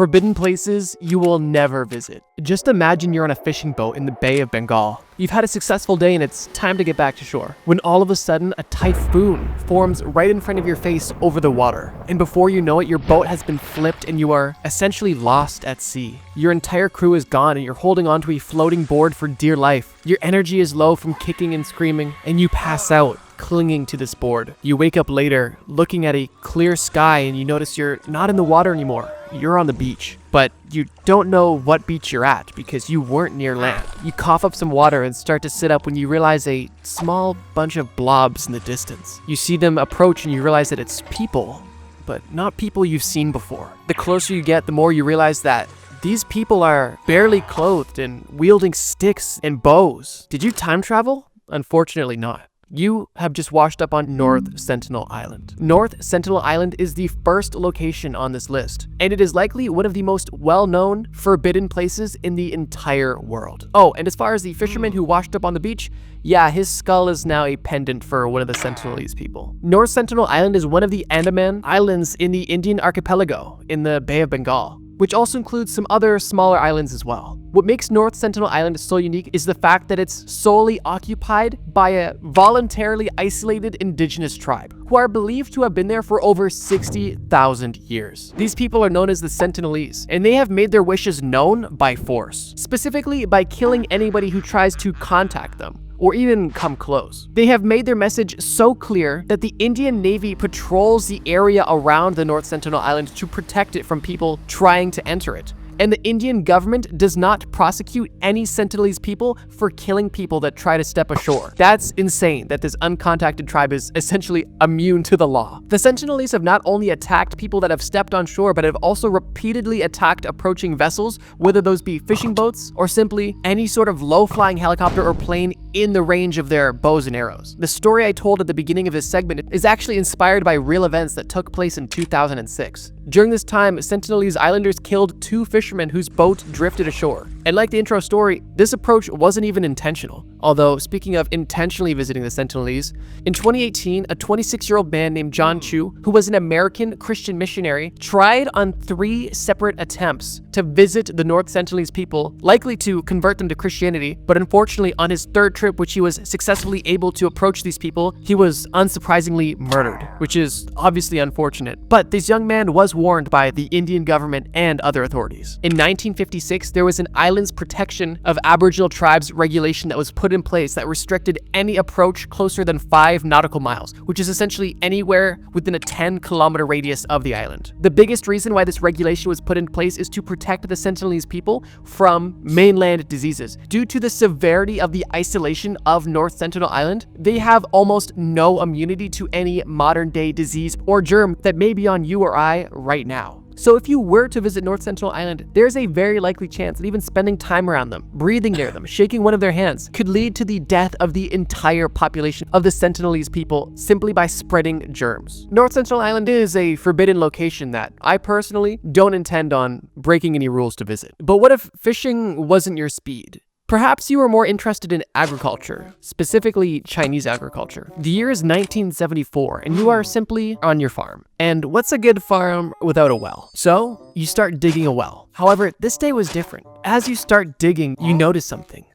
Forbidden places you will never visit. Just imagine you're on a fishing boat in the Bay of Bengal. You've had a successful day and it's time to get back to shore, when all of a sudden a typhoon forms right in front of your face over the water. And before you know it, your boat has been flipped and you are essentially lost at sea. Your entire crew is gone and you're holding onto a floating board for dear life. Your energy is low from kicking and screaming, and you pass out, clinging to this board. You wake up later, looking at a clear sky, and you notice you're not in the water anymore. You're on the beach, but you don't know what beach you're at because you weren't near land. You cough up some water and start to sit up when you realize a small bunch of blobs in the distance. You see them approach and you realize that it's people, but not people you've seen before. The closer you get, the more you realize that these people are barely clothed and wielding sticks and bows. Did you time travel? Unfortunately not. You have just washed up on North Sentinel Island. North Sentinel Island is the first location on this list, and it is likely one of the most well-known forbidden places in the entire world. Oh, and as far as the fisherman who washed up on the beach, yeah, his skull is now a pendant for one of the Sentinelese people. North Sentinel Island is one of the Andaman Islands in the Indian archipelago in the Bay of Bengal, which also includes some other smaller islands as well. What makes North Sentinel Island so unique is the fact that it's solely occupied by a voluntarily isolated indigenous tribe who are believed to have been there for over 60,000 years. These people are known as the Sentinelese, and they have made their wishes known by force, specifically by killing anybody who tries to contact them or even come close. They have made their message so clear that the Indian Navy patrols the area around the North Sentinel Island to protect it from people trying to enter it. And the Indian government does not prosecute any Sentinelese people for killing people that try to step ashore. That's insane that this uncontacted tribe is essentially immune to the law. The Sentinelese have not only attacked people that have stepped on shore, but have also repeatedly attacked approaching vessels, whether those be fishing boats or simply any sort of low-flying helicopter or plane in the range of their bows and arrows. The story I told at the beginning of this segment is actually inspired by real events that took place in 2006. During this time, Sentinelese islanders killed 2 fishermen whose boat drifted ashore. And like the intro story, this approach wasn't even intentional. Although, speaking of intentionally visiting the Sentinelese, in 2018, a 26-year-old man named John Chu, who was an American Christian missionary, tried on 3 separate attempts to visit the North Sentinelese people, likely to convert them to Christianity, but unfortunately on his 3rd trip, which he was successfully able to approach these people, he was unsurprisingly murdered, which is obviously unfortunate. But this young man was warned by the Indian government and other authorities. In 1956, there was an Islands Protection of Aboriginal Tribes regulation that was put in place that restricted any approach closer than 5 nautical miles, which is essentially anywhere within a 10-kilometer radius of the island. The biggest reason why this regulation was put in place is to protect the Sentinelese people from mainland diseases. Due to the severity of the isolation of North Sentinel Island, they have almost no immunity to any modern-day disease or germ that may be on you or I right now. So if you were to visit North Sentinel Island, there's a very likely chance that even spending time around them, breathing near them, shaking one of their hands, could lead to the death of the entire population of the Sentinelese people simply by spreading germs. North Sentinel Island is a forbidden location that I personally don't intend on breaking any rules to visit. But what if fishing wasn't your speed? Perhaps you are more interested in agriculture, specifically Chinese agriculture. The year is 1974 and you are simply on your farm. And what's a good farm without a well? So you start digging a well. However, this day was different. As you start digging, you notice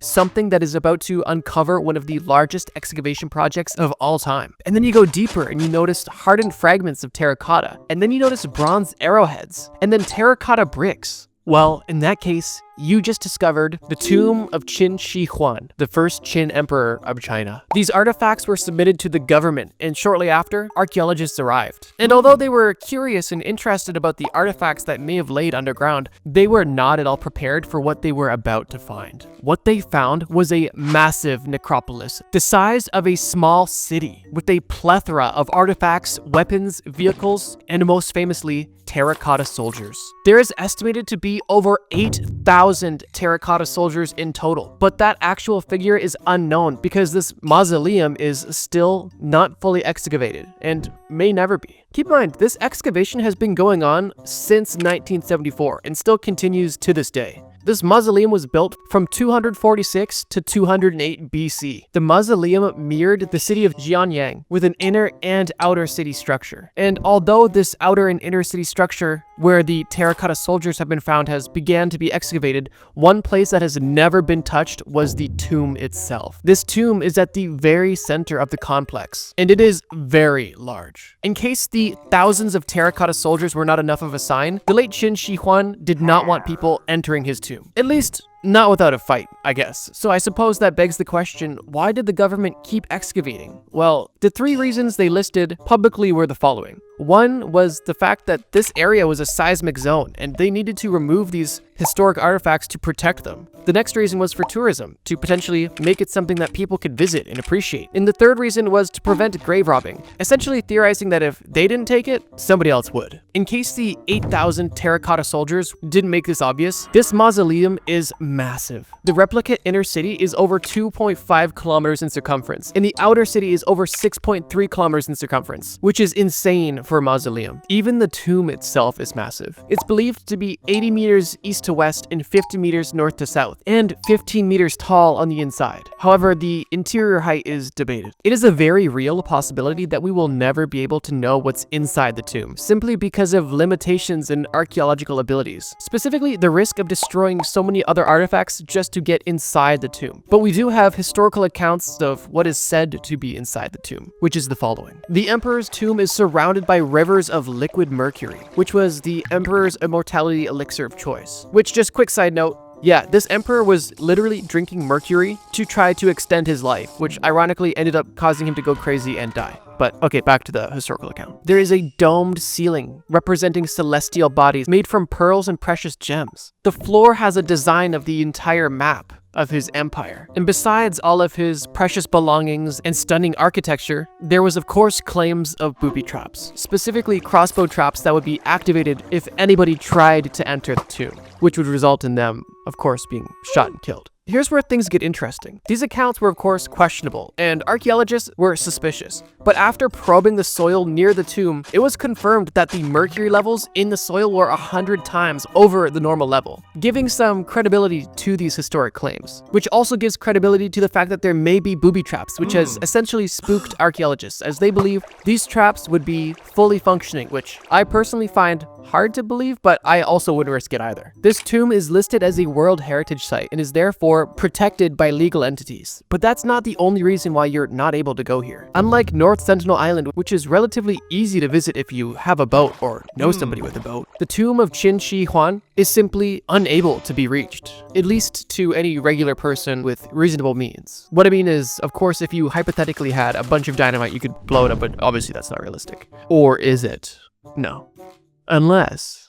something that is about to uncover one of the largest excavation projects of all time. And then you go deeper and you notice hardened fragments of terracotta. And then you notice bronze arrowheads and then terracotta bricks. Well, in that case, you just discovered the tomb of Qin Shi Huang, the first Qin emperor of China. These artifacts were submitted to the government, and shortly after, archaeologists arrived. And although they were curious and interested about the artifacts that may have laid underground, they were not at all prepared for what they were about to find. What they found was a massive necropolis, the size of a small city, with a plethora of artifacts, weapons, vehicles, and most famously, terracotta soldiers. There is estimated to be over 8,000 terracotta soldiers in total, but that actual figure is unknown because this mausoleum is still not fully excavated and may never be. Keep in mind, this excavation has been going on since 1974 and still continues to this day. This mausoleum was built from 246 to 208 BC. The mausoleum mirrored the city of Jianyang with an inner and outer city structure. And although this outer and inner city structure where the terracotta soldiers have been found has began to be excavated, one place that has never been touched was the tomb itself. This tomb is at the very center of the complex, and it is very large. In case the thousands of terracotta soldiers were not enough of a sign, the late Qin Shi Huang did not want people entering his tomb. At least, not without a fight, I guess. So I suppose that begs the question, why did the government keep excavating? Well, the three reasons they listed publicly were the following. One was the fact that this area was a seismic zone, and they needed to remove these historic artifacts to protect them. The next reason was for tourism, to potentially make it something that people could visit and appreciate. And the third reason was to prevent grave robbing, essentially theorizing that if they didn't take it, somebody else would. In case the 8,000 terracotta soldiers didn't make this obvious, this mausoleum is massive. The replica inner city is over 2.5 kilometers in circumference, and the outer city is over 6.3 kilometers in circumference, which is insane for a mausoleum. Even the tomb itself is massive. It's believed to be 80 meters east to west and 50 meters north to south, and 15 meters tall on the inside. However, the interior height is debated. It is a very real possibility that we will never be able to know what's inside the tomb, simply because of limitations in archaeological abilities, specifically the risk of destroying so many other artifacts just to get inside the tomb. But we do have historical accounts of what is said to be inside the tomb, which is the following. The emperor's tomb is surrounded by rivers of liquid mercury, which was the emperor's immortality elixir of choice. Which, just quick side note, yeah, this emperor was literally drinking mercury to try to extend his life, which ironically ended up causing him to go crazy and die. But okay, back to the historical account. There is a domed ceiling representing celestial bodies made from pearls and precious gems. The floor has a design of the entire map of his empire. And besides all of his precious belongings and stunning architecture, there was of course claims of booby traps, specifically crossbow traps that would be activated if anybody tried to enter the tomb, which would result in them, of course, being shot and killed. Here's where things get interesting. These accounts were of course questionable, and archaeologists were suspicious. But after probing the soil near the tomb, it was confirmed that the mercury levels in the soil were 100 times over the normal level, giving some credibility to these historic claims. Which also gives credibility to the fact that there may be booby traps, which has essentially spooked archaeologists, as they believe these traps would be fully functioning, which I personally find hard to believe, but I also wouldn't risk it either. This tomb is listed as a World Heritage Site and is therefore protected by legal entities. But that's not the only reason why you're not able to go here. Unlike North Sentinel Island, which is relatively easy to visit if you have a boat or know somebody with a boat, the tomb of Qin Shi Huang is simply unable to be reached, at least to any regular person with reasonable means. What I mean is, of course, if you hypothetically had a bunch of dynamite, you could blow it up, but obviously that's not realistic. Or is it? No. Unless...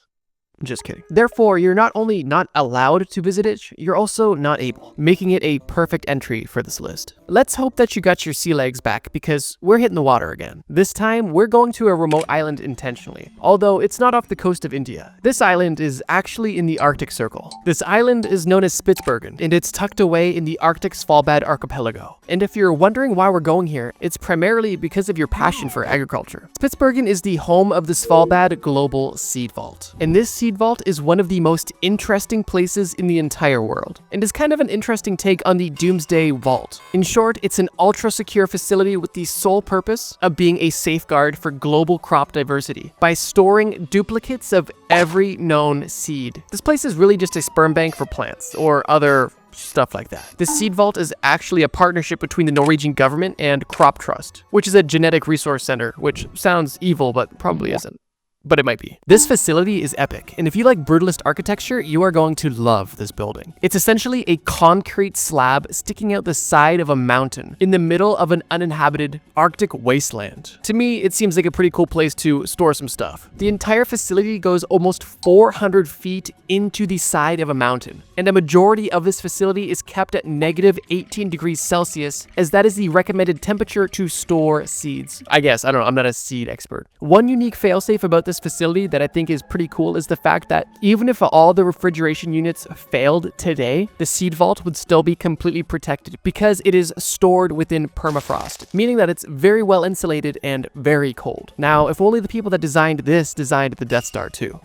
Just kidding. Therefore, you're not only not allowed to visit it, you're also not able, making it a perfect entry for this list. Let's hope that you got your sea legs back, because we're hitting the water again. This time, we're going to a remote island intentionally, although it's not off the coast of India. This island is actually in the Arctic Circle. This island is known as Spitsbergen, and it's tucked away in the Arctic Svalbard archipelago. And if you're wondering why we're going here, it's primarily because of your passion for agriculture. Spitsbergen is the home of the Svalbard Global Seed Vault, and this seed vault is one of the most interesting places in the entire world, and is kind of an interesting take on the Doomsday Vault. In short, it's an ultra-secure facility with the sole purpose of being a safeguard for global crop diversity by storing duplicates of every known seed. This place is really just a sperm bank for plants, or other stuff like that. The Seed Vault is actually a partnership between the Norwegian government and Crop Trust, which is a genetic resource center, which sounds evil, but probably isn't. But it might be. This facility is epic, and if you like brutalist architecture, you are going to love this building. It's essentially a concrete slab sticking out the side of a mountain in the middle of an uninhabited Arctic wasteland. To me, it seems like a pretty cool place to store some stuff. The entire facility goes almost 400 feet into the side of a mountain, and a majority of this facility is kept at negative 18 degrees Celsius, as that is the recommended temperature to store seeds. I guess, I don't know, I'm not a seed expert. One unique failsafe about this facility that I think is pretty cool is the fact that even if all the refrigeration units failed today, the seed vault would still be completely protected because it is stored within permafrost, meaning that it's very well insulated and very cold. Now, if only the people that designed this designed the Death Star too.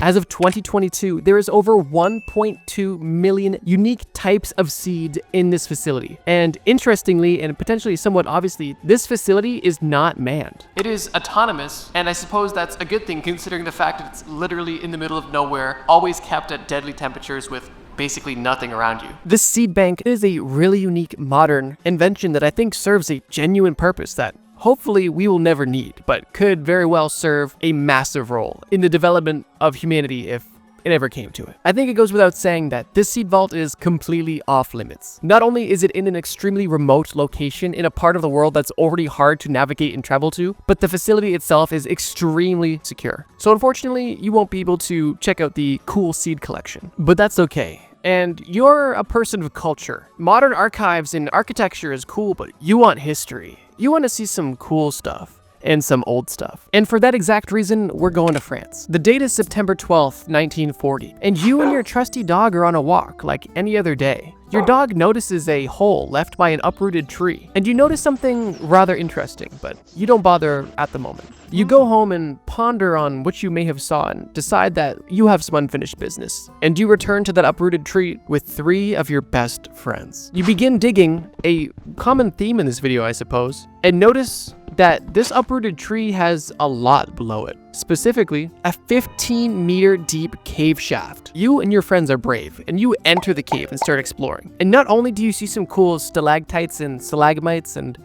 As of 2022, there is over 1.2 million unique types of seed in this facility. And interestingly, and potentially somewhat obviously, this facility is not manned. It is autonomous, and I suppose that's a good thing considering the fact that it's literally in the middle of nowhere, always kept at deadly temperatures with basically nothing around you. This seed bank is a really unique modern invention that I think serves a genuine purpose that hopefully we will never need, but could very well serve a massive role in the development of humanity if it ever came to it. I think it goes without saying that this seed vault is completely off limits. Not only is it in an extremely remote location in a part of the world that's already hard to navigate and travel to, but the facility itself is extremely secure. So unfortunately, you won't be able to check out the cool seed collection, but that's okay. And you're a person of culture. Modern archives and architecture is cool, but you want history. You want to see some cool stuff and some old stuff. And for that exact reason, we're going to France. The date is September 12th, 1940, and you and your trusty dog are on a walk like any other day. Your dog notices a hole left by an uprooted tree, and you notice something rather interesting, but you don't bother at the moment. You go home and ponder on what you may have saw and decide that you have some unfinished business, and you return to that uprooted tree with 3 of your best friends. You begin digging, a common theme in this video, I suppose, and notice that this uprooted tree has a lot below it. Specifically, a 15-meter deep cave shaft. You and your friends are brave, and you enter the cave and start exploring. And not only do you see some cool stalactites and stalagmites and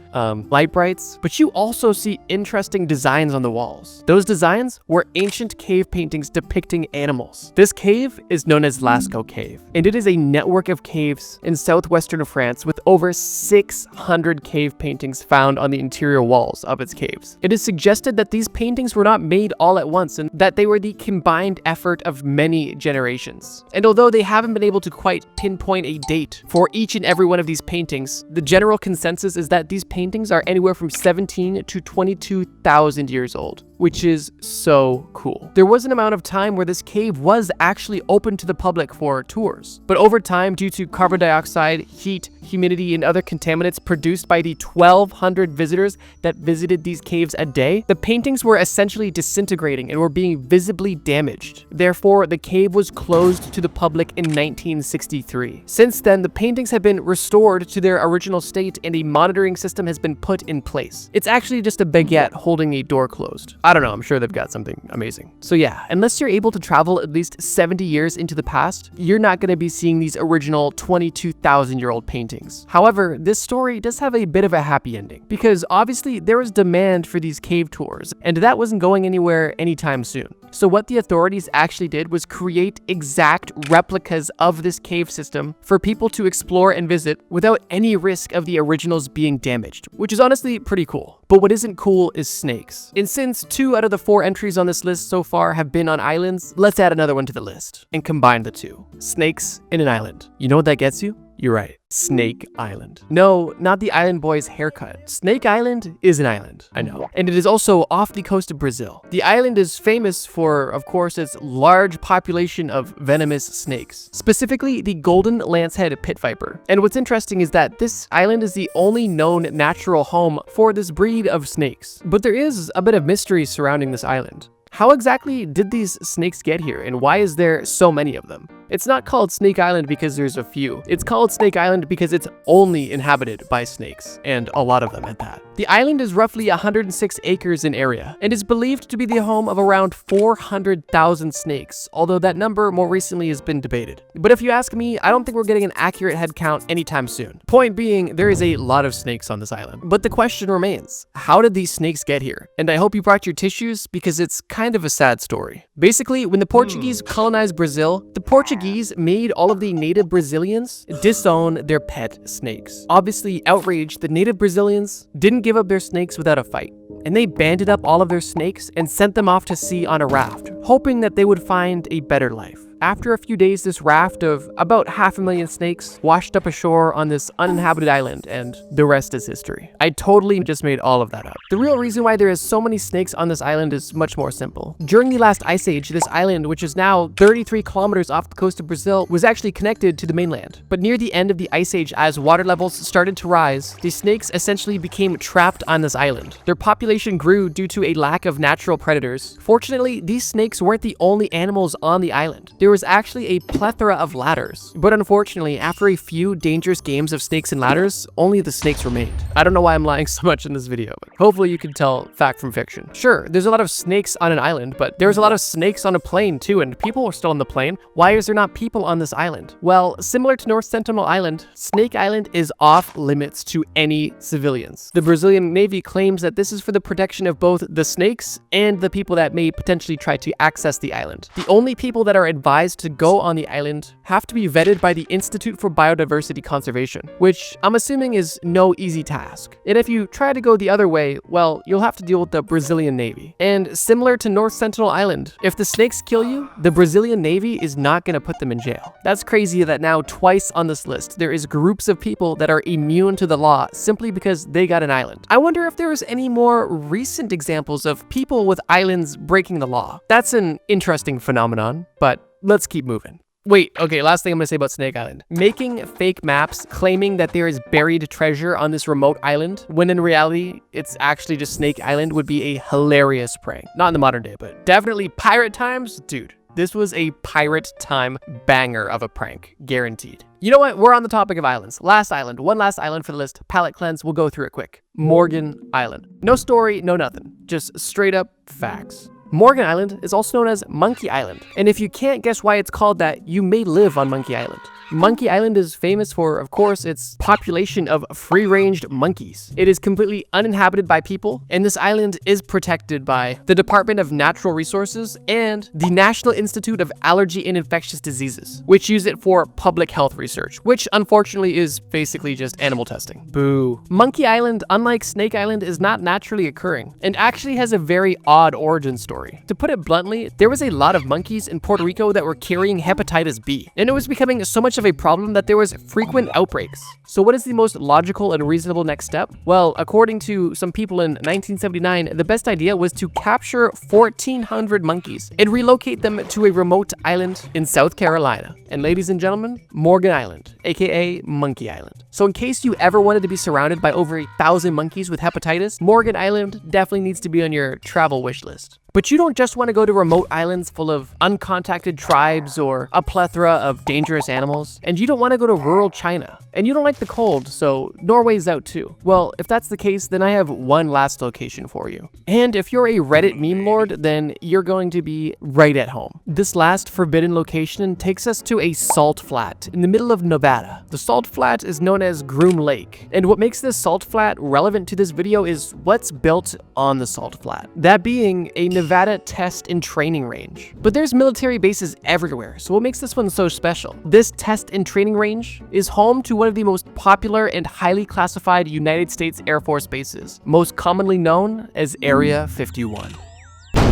light brights, but you also see interesting designs on the walls. Those designs were ancient cave paintings depicting animals. This cave is known as Lascaux Cave, and it is a network of caves in southwestern France with over 600 cave paintings found on the interior walls of its caves. It is suggested that these paintings were not made all at once and that they were the combined effort of many generations. And although they haven't been able to quite pinpoint a date for each and every one of these paintings, the general consensus is that these paintings are anywhere from 17 to 22,000 years old, which is so cool. There was an amount of time where this cave was actually open to the public for tours, but over time, due to carbon dioxide, heat, humidity, and other contaminants produced by the 1,200 visitors that visited these caves a day, the paintings were essentially disintegrating and were being visibly damaged. Therefore, the cave was closed to the public in 1963. Since then, the paintings have been restored to their original state and a monitoring system has been put in place. It's actually just a baguette holding a door closed. I don't know, I'm sure they've got something amazing. So yeah, unless you're able to travel at least 70 years into the past, you're not going to be seeing these original 22,000-year-old paintings. However, this story does have a bit of a happy ending, because obviously there was demand for these cave tours, and that wasn't going anywhere anytime soon. So what the authorities actually did was create exact replicas of this cave system for people to explore and visit without any risk of the originals being damaged, which is honestly pretty cool. But what isn't cool is snakes. And since 2 out of the 4 entries on this list so far have been on islands, let's add another one to the list and combine the 2. Snakes in an island. You know what that gets you? You're right. Snake Island. No, not the island boy's haircut. Snake Island is an island, I know. And it is also off the coast of Brazil. The island is famous for, of course, its large population of venomous snakes, specifically the golden lancehead pit viper. And what's interesting is that this island is the only known natural home for this breed of snakes. But there is a bit of mystery surrounding this island. How exactly did these snakes get here, and why is there so many of them? It's not called Snake Island because there's a few. It's called Snake Island because it's only inhabited by snakes, and a lot of them at that. The island is roughly 106 acres in area, and is believed to be the home of around 400,000 snakes, although that number more recently has been debated. But if you ask me, I don't think we're getting an accurate head count anytime soon. Point being, there is a lot of snakes on this island. But the question remains, how did these snakes get here? And I hope you brought your tissues, because it's kind of a sad story. Basically, when the Portuguese colonized Brazil, the Portuguese made all of the native Brazilians disown their pet snakes. Obviously outraged, the native Brazilians didn't give up their snakes without a fight, and they banded up all of their snakes and sent them off to sea on a raft, hoping that they would find a better life. After a few days, this raft of about 500,000 snakes washed up ashore on this uninhabited island, and the rest is history. I totally just made all of that up. The real reason why there is so many snakes on this island is much more simple. During the last ice age, this island, which is now 33 kilometers off the coast of Brazil, was actually connected to the mainland. But near the end of the ice age, as water levels started to rise, the snakes essentially became trapped on this island. Their population grew due to a lack of natural predators. Fortunately, these snakes weren't the only animals on the island. There was actually a plethora of ladders. But unfortunately, after a few dangerous games of snakes and ladders, only the snakes remained. I don't know why I'm lying so much in this video, but hopefully you can tell fact from fiction. Sure, there's a lot of snakes on an island, but there's a lot of snakes on a plane too, and people are still on the plane. Why is there not people on this island? Well, similar to North Sentinel Island, Snake Island is off limits to any civilians. The Brazilian Navy claims that this is for the protection of both the snakes and the people that may potentially try to access the island. The only people that are advised to go on the island have to be vetted by the Institute for Biodiversity Conservation, which I'm assuming is no easy task. And if you try to go the other way, well, you'll have to deal with the Brazilian Navy. And similar to North Sentinel Island, if the snakes kill you, the Brazilian Navy is not going to put them in jail. That's crazy that now twice on this list, there is groups of people that are immune to the law simply because they got an island. I wonder if there's any more recent examples of people with islands breaking the law. That's an interesting phenomenon, but let's keep moving. Wait, okay, last thing I'm gonna say about Snake Island. Making fake maps claiming that there is buried treasure on this remote island, when in reality, it's actually just Snake Island, would be a hilarious prank. Not in the modern day, but definitely pirate times, dude. This was a pirate time banger of a prank, guaranteed. You know what? We're on the topic of islands. Last island, one last island for the list. Palette cleanse, we'll go through it quick. Morgan Island. No story, no nothing. Just straight up facts. Morgan Island is also known as Monkey Island, and if you can't guess why it's called that, you may live on Monkey Island. Monkey Island is famous for, of course, its population of free-ranged monkeys. It is completely uninhabited by people, and this island is protected by the Department of Natural Resources and the National Institute of Allergy and Infectious Diseases, which use it for public health research, which unfortunately is basically just animal testing. Boo. Monkey Island, unlike Snake Island, is not naturally occurring, and actually has a very odd origin story. To put it bluntly, there was a lot of monkeys in Puerto Rico that were carrying hepatitis B, and it was becoming so much of a problem that there was frequent outbreaks. So what is the most logical and reasonable next step? Well, according to some people in 1979, the best idea was to capture 1,400 monkeys and relocate them to a remote island in South Carolina. And ladies and gentlemen, Morgan Island, aka Monkey Island. So in case you ever wanted to be surrounded by over 1,000 monkeys with hepatitis, Morgan Island definitely needs to be on your travel wish list. But you don't just want to go to remote islands full of uncontacted tribes or a plethora of dangerous animals. And you don't want to go to rural China. And you don't like the cold, so Norway's out too. Well, if that's the case, then I have one last location for you. And if you're a Reddit meme lord, then you're going to be right at home. This last forbidden location takes us to a salt flat in the middle of Nevada. The salt flat is known as Groom Lake. And what makes this salt flat relevant to this video is what's built on the salt flat. That being a Nevada test and training range. But there's military bases everywhere, so what makes this one so special? This test and training range is home to one of the most popular and highly classified United States Air Force bases, most commonly known as Area 51.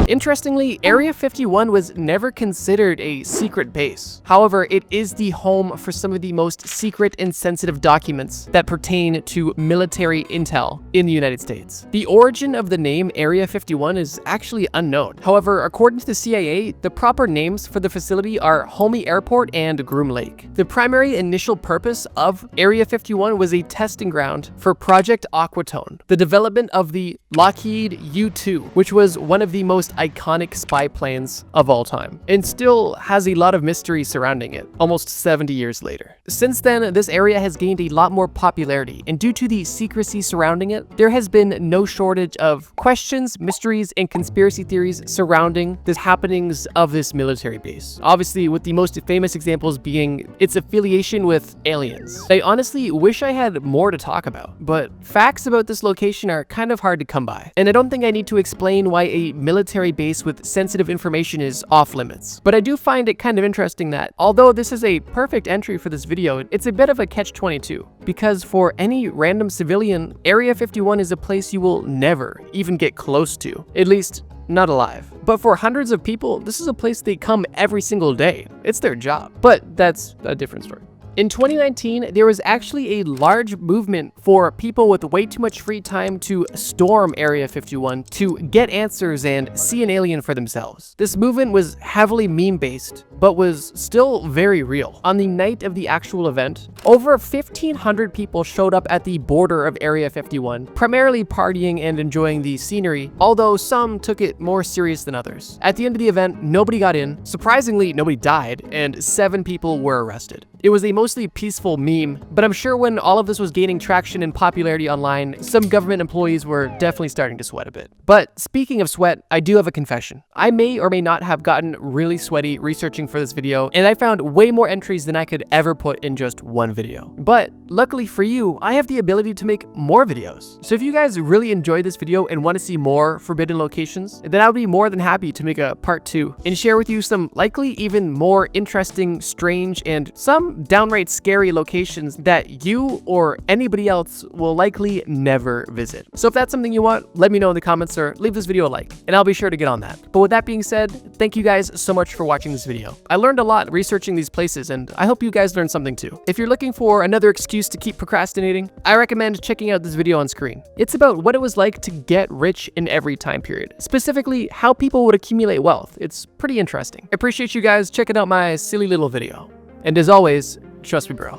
Interestingly, Area 51 was never considered a secret base. However, it is the home for some of the most secret and sensitive documents that pertain to military intel in the United States. The origin of the name Area 51 is actually unknown. However, according to the CIA, the proper names for the facility are Homey Airport and Groom Lake. The primary initial purpose of Area 51 was a testing ground for Project Aquatone, the development of the Lockheed U-2, which was one of the most iconic spy planes of all time, and still has a lot of mystery surrounding it, almost 70 years later. Since then, this area has gained a lot more popularity, and due to the secrecy surrounding it, there has been no shortage of questions, mysteries, and conspiracy theories surrounding the happenings of this military base. Obviously, with the most famous examples being its affiliation with aliens. I honestly wish I had more to talk about, but facts about this location are kind of hard to come by, and I don't think I need to explain why a military base with sensitive information is off limits. But I do find it kind of interesting that, although this is a perfect entry for this video, it's a bit of a catch-22. Because for any random civilian, Area 51 is a place you will never even get close to. At least, not alive. But for hundreds of people, this is a place they come every single day. It's their job. But that's a different story. In 2019, there was actually a large movement for people with way too much free time to storm Area 51 to get answers and see an alien for themselves. This movement was heavily meme-based, but was still very real. On the night of the actual event, over 1,500 people showed up at the border of Area 51, primarily partying and enjoying the scenery, although some took it more serious than others. At the end of the event, nobody got in. Surprisingly, nobody died, and 7 people were arrested. It was a mostly peaceful meme, but I'm sure when all of this was gaining traction and popularity online, some government employees were definitely starting to sweat a bit. But speaking of sweat, I do have a confession. I may or may not have gotten really sweaty researching for this video, and I found way more entries than I could ever put in just one video. But luckily for you, I have the ability to make more videos. So if you guys really enjoyed this video and want to see more forbidden locations, then I would be more than happy to make a part 2 and share with you some likely even more interesting, strange, and some downright scary locations that you or anybody else will likely never visit. So if that's something you want, let me know in the comments or leave this video a like, and I'll be sure to get on that. But with that being said, thank you guys so much for watching this video. I learned a lot researching these places, and I hope you guys learned something too. If you're looking for another excuse to keep procrastinating, I recommend checking out this video on screen. It's about what it was like to get rich in every time period, specifically how people would accumulate wealth. It's pretty interesting. I appreciate you guys checking out my silly little video. And as always, trust me, bro.